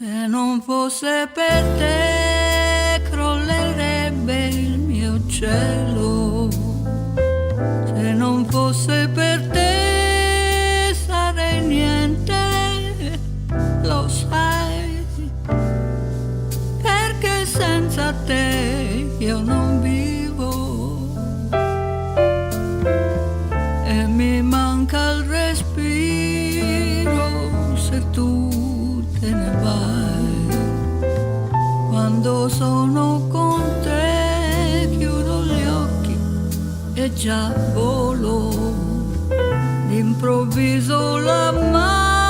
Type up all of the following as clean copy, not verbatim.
Se non fosse per te crollerebbe il mio cielo. Se non fosse per te sarei niente, lo sai, perché senza te io non vivo e mi manca il respiro se tu te ne vai. Quando sono con te chiudo gli occhi e già volo. D'improvviso la malinconia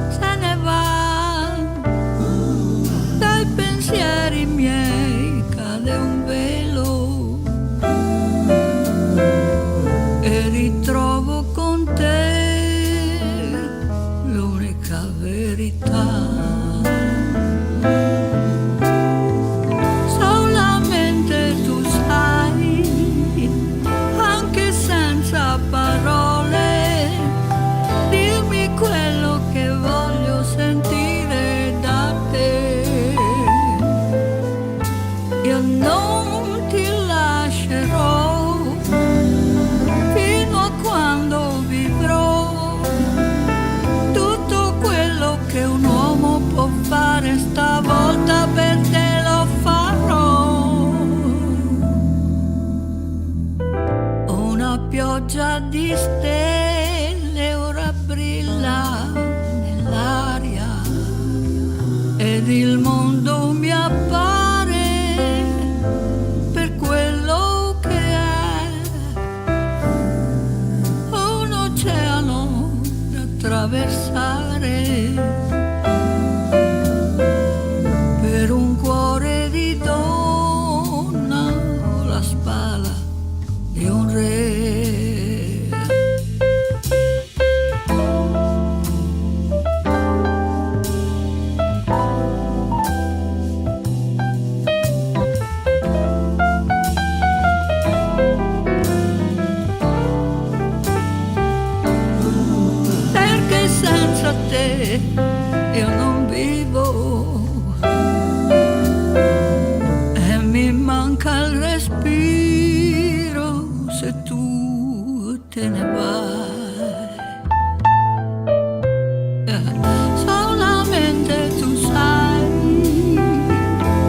se ne va. Dai pensieri miei cade un velo e ritrovo con te l'unica verità. Solamente tu sai, anche senza parole, dirmi quello che voglio sentire da te. Io non ti lascerò fino a quando vivrò. Tutto quello che un uomo può fare stavolta per te lo farò. Una pioggia di stelle ora brilla nell'aria ed il mondo mi appare per quello che è. Un oceano da attraversare per un cuore di donna o la spalla di un re. Perché senza te io non vivo e mi manca il respiro se tu te ne vai. Solamente tu sai,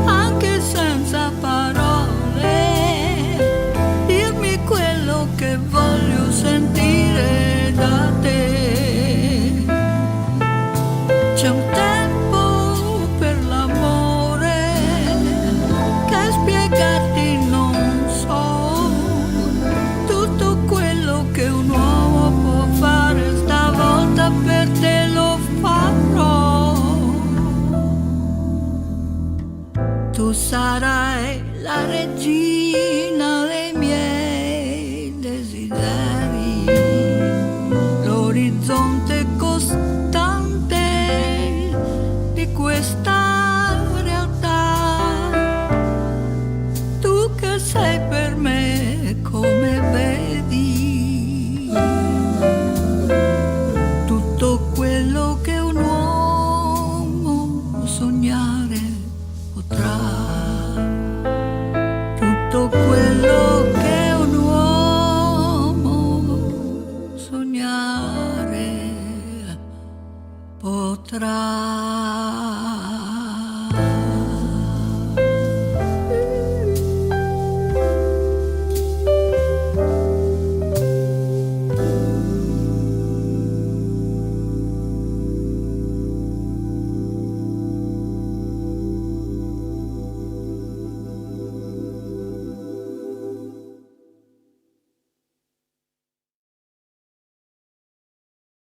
anche senza parole, dirmi quello che voglio sentire da te. C'è un tempo per l'amore che spiegarti non so. Tutto quello che un uomo può fare stavolta per te lo farò. Tu sarai la regina dei miei desideri, l'orizzonte costante di questa realtà. Tu che sei per me come vedi tutto quello che un uomo sognare potrà. Tutto quello che un uomo sognare potrà.